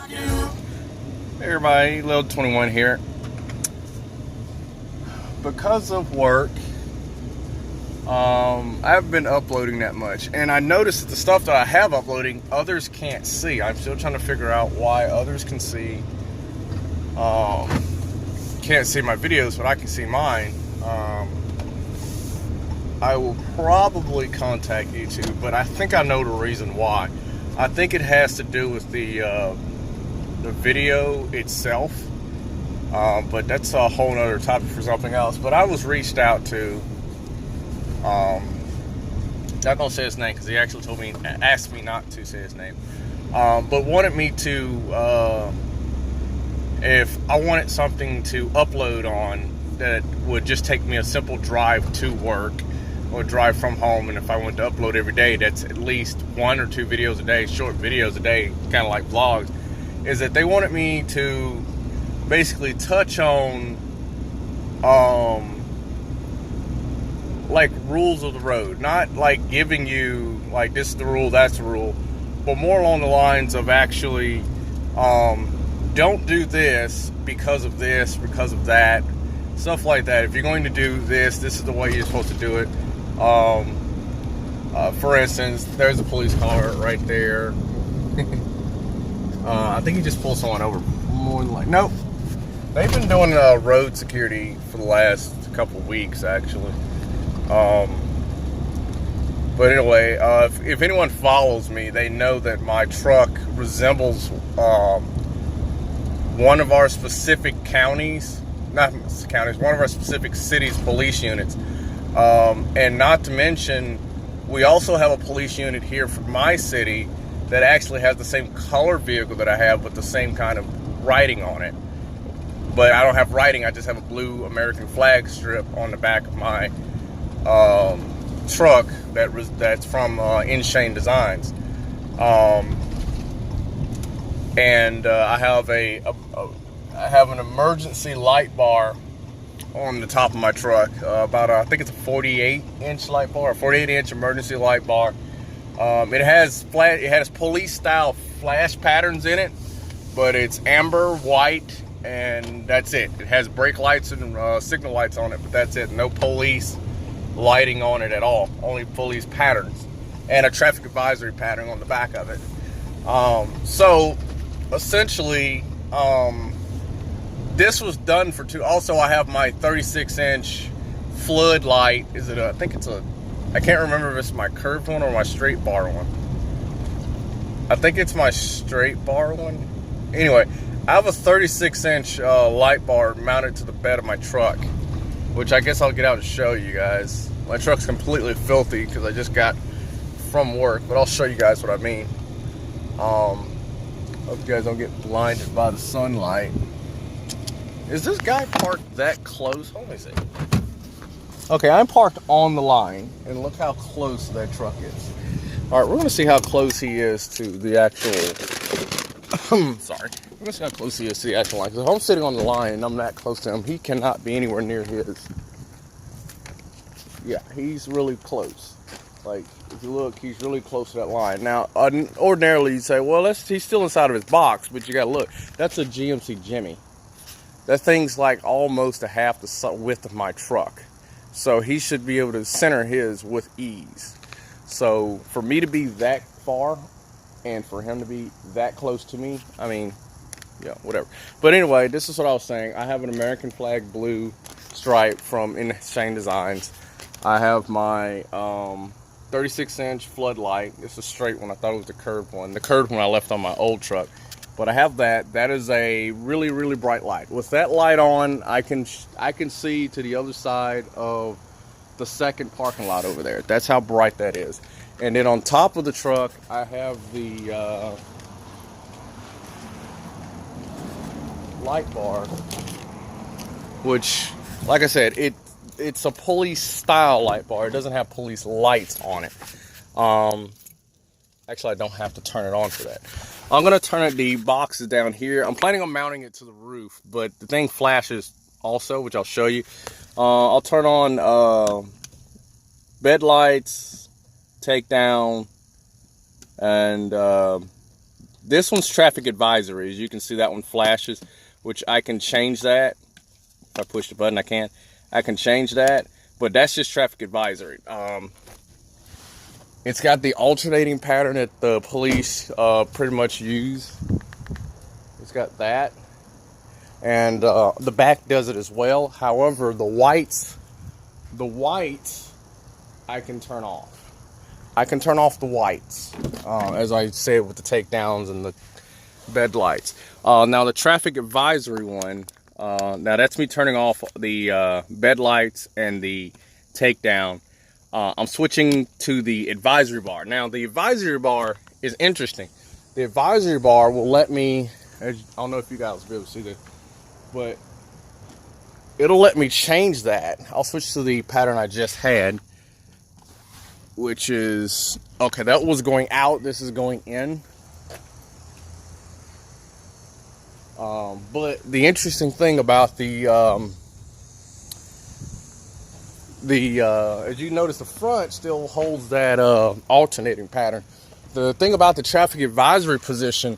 Hey everybody, Lil 21 here. Because of work, I haven't been uploading that much, and I noticed that the stuff that I have uploading, others can't see. I'm still trying to figure out why others can see, can't see my videos, but I can see mine. I will probably contact YouTube, but I think I know the reason why. I think it has to do with the video itself, but that's a whole nother topic for something else. But I was reached out to, not gonna say his name because he actually told me, asked me not to say his name, but wanted me to, if I wanted something to upload on that would just take me a simple drive to work or drive from home, and if I went to upload every day, that's at least 1 or 2 videos a day, short videos a day, kind of like vlogs, is that they wanted me to basically touch on like rules of the road, not like giving you like this is the rule, that's the rule, but more along the lines of actually don't do this because of this, because of that, stuff like that. If you're going to do this, this is the way you're supposed to do it. For instance, there's a police car right there. I think he just pulled someone over. More than like, nope. They've been doing road security for the last couple of weeks, actually. But anyway, if anyone follows me, they know that my truck resembles one of our specific counties, not counties, one of our specific cities' police units. And not to mention, we also have a police unit here for my city that actually has the same color vehicle that I have, but the same kind of writing on it. But I don't have writing, I just have a blue American flag strip on the back of my truck that's from InShane Designs. And I have I have an emergency light bar on the top of my truck, about I think it's a 48-inch light bar, a 48-inch emergency light bar. It has police style flash patterns in it, but it's amber, white, and that's it. It has brake lights and signal lights on it, but that's it. No police lighting on it at all, only police patterns, and a traffic advisory pattern on the back of it. So essentially, this was done for two. Also, I have my 36-inch floodlight. I think it's I can't remember if it's my curved one or my straight bar one. I think it's my straight bar one. Anyway, I have a 36-inch light bar mounted to the bed of my truck, which I guess I'll get out and show you guys. My truck's completely filthy because I just got from work, but I'll show you guys what I mean. Hope you guys don't get blinded by the sunlight. Is this guy parked that close? Hold on a second. Okay, I'm parked on the line, and look how close that truck is. All right, we're going to see how close he is to the actual... sorry. We're going to see how close he is to the actual line. Because if I'm sitting on the line and I'm that close to him, he cannot be anywhere near his. Yeah, he's really close. Like, if you look, he's really close to that line. Now, ordinarily, you'd say, well, he's still inside of his box, but you got to look. That's a GMC Jimmy. That thing's like almost a half the width of my truck. So he should be able to center his with ease. So for me to be that far and for him to be that close to me, I mean, yeah, whatever. But anyway, this is what I was saying. I have an American flag blue stripe from InShane Designs. I have my 36-inch floodlight. It's a straight one. I thought it was the curved one. The curved one I left on my old truck. But I have that. That is a really, really bright light. With that light on, I can see to the other side of the second parking lot over there. That's how bright that is. And then on top of the truck, I have the light bar, which, like I said, it's a police style light bar. It doesn't have police lights on it. Actually, I don't have to turn it on for that. I'm going to turn the boxes down here. I'm planning on mounting it to the roof, but the thing flashes also, which I'll show you. I'll turn on bed lights, takedown, and This one's traffic advisory. As you can see, that one flashes, which I can change that. If I push the button, I can change that, but that's just traffic advisory. It's got the alternating pattern that the police pretty much use. It's got that, and the back does it as well. However, the whites I can turn off. I can turn off the whites, as I said, with the takedowns and the bed lights. Now the traffic advisory one, now that's me turning off the bed lights and the takedown. I'm switching to the advisory bar. Now the advisory bar is interesting. The advisory bar will let me, I don't know if you guys will be able to see this, but it'll let me change that. I'll switch to the pattern I just had, which is, okay, that was going out, this is going in. But the interesting thing about as you notice, the front still holds that alternating pattern. The thing about the traffic advisory position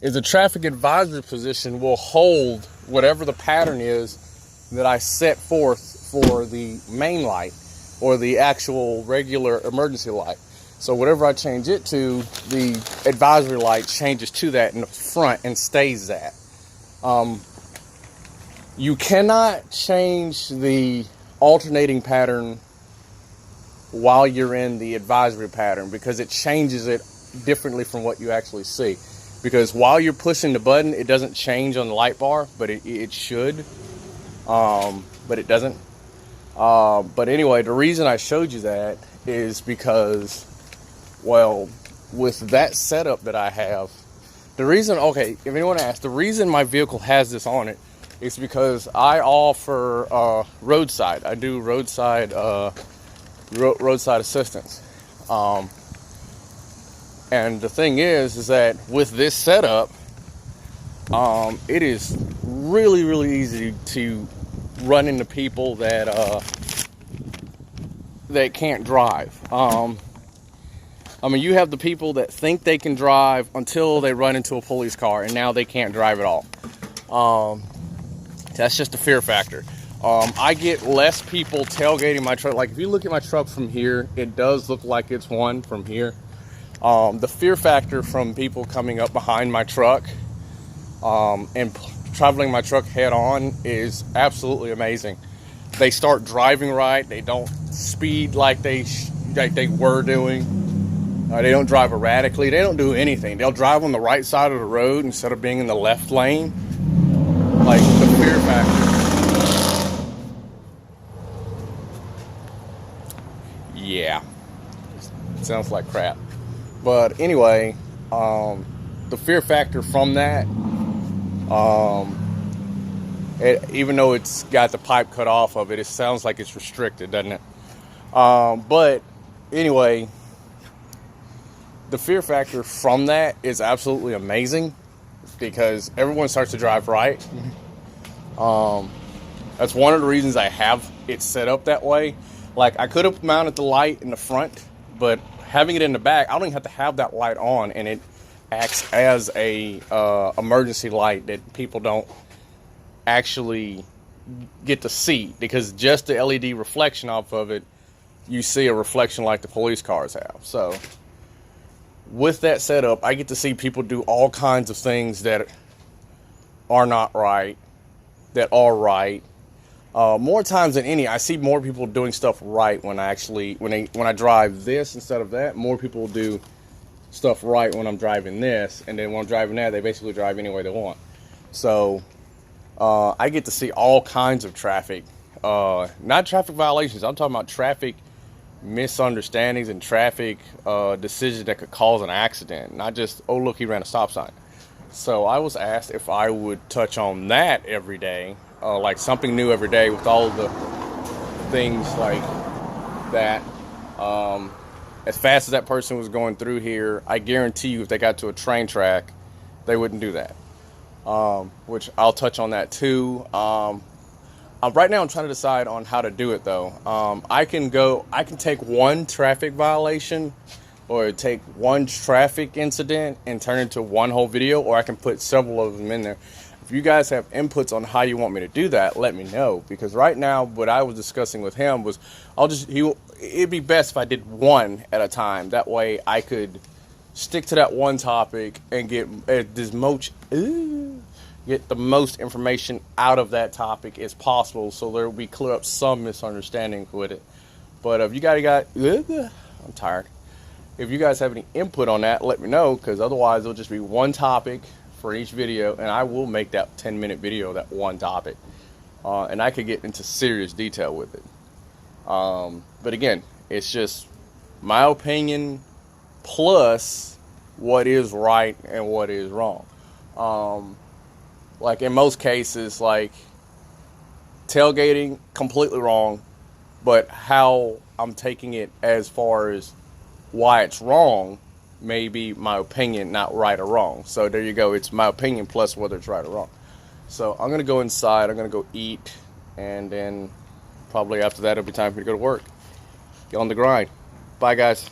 is the traffic advisory position will hold whatever the pattern is that I set forth for the main light or the actual regular emergency light. So whatever I change it to, the advisory light changes to that in the front and stays that. You cannot change the alternating pattern while you're in the advisory pattern because it changes it differently from what you actually see. Because while you're pushing the button, it doesn't change on the light bar, but it should. But it doesn't. But anyway, the reason I showed you that is because, well, with that setup that I have, the reason, okay, if anyone asks, the reason my vehicle has this on it is because I offer roadside. I do roadside roadside assistance. And the thing is that with this setup, it is really, really easy to run into people that can't drive. I mean, you have the people that think they can drive until they run into a police car, and now they can't drive at all. That's just a fear factor. I get less people tailgating my truck. Like, if you look at my truck from here, it does look like it's one from here. The fear factor from people coming up behind my truck and traveling my truck head on is absolutely amazing. They start driving right. They don't speed like they were doing. They don't drive erratically. They don't do anything. They'll drive on the right side of the road instead of being in the left lane. Like, the fear factor. Yeah. Sounds like crap. But anyway, the fear factor from that, even though it's got the pipe cut off of it, it sounds like it's restricted, doesn't it? But anyway, the fear factor from that is absolutely amazing because everyone starts to drive right. That's one of the reasons I have it set up that way. Like, I could have mounted the light in the front, but having it in the back, I don't even have to have that light on, and it acts as a emergency light that people don't actually get to see, because just the LED reflection off of it, you see a reflection like the police cars have. So with that setup, I get to see people do all kinds of things that are not right, that are right. More times than any, I see more people doing stuff right when I drive this instead of that. More people do stuff right when I'm driving this, and then when I'm driving that, they basically drive any way they want. So I get to see all kinds of traffic, not traffic violations. I'm talking about traffic misunderstandings and traffic decisions that could cause an accident, not just, oh look, he ran a stop sign. So I was asked if I would touch on that every day, like something new every day with all of the things like that. As fast as that person was going through here, I guarantee you if they got to a train track, they wouldn't do that. Which I'll touch on that too. Right now I'm trying to decide on how to do it though. I can take one traffic violation or take one traffic incident and turn it into one whole video, or I can put several of them in there. If you guys have inputs on how you want me to do that, let me know, because right now what I was discussing with him was it'd be best if I did one at a time. That way I could stick to that one topic and get the most information out of that topic as possible, so there will be clear up some misunderstandings with it. But if you guys I'm tired. If you guys have any input on that, let me know, because otherwise it'll just be one topic for each video, and I will make that 10-minute video that one topic, and I could get into serious detail with it. But again, it's just my opinion plus what is right and what is wrong. Like in most cases, like tailgating, completely wrong, but how I'm taking it as far as why it's wrong may be my opinion, not right or wrong. So there you go. It's my opinion plus whether it's right or wrong. So I'm going to go inside. I'm going to go eat. And then probably after that, it'll be time for me to go to work. Get on the grind. Bye, guys.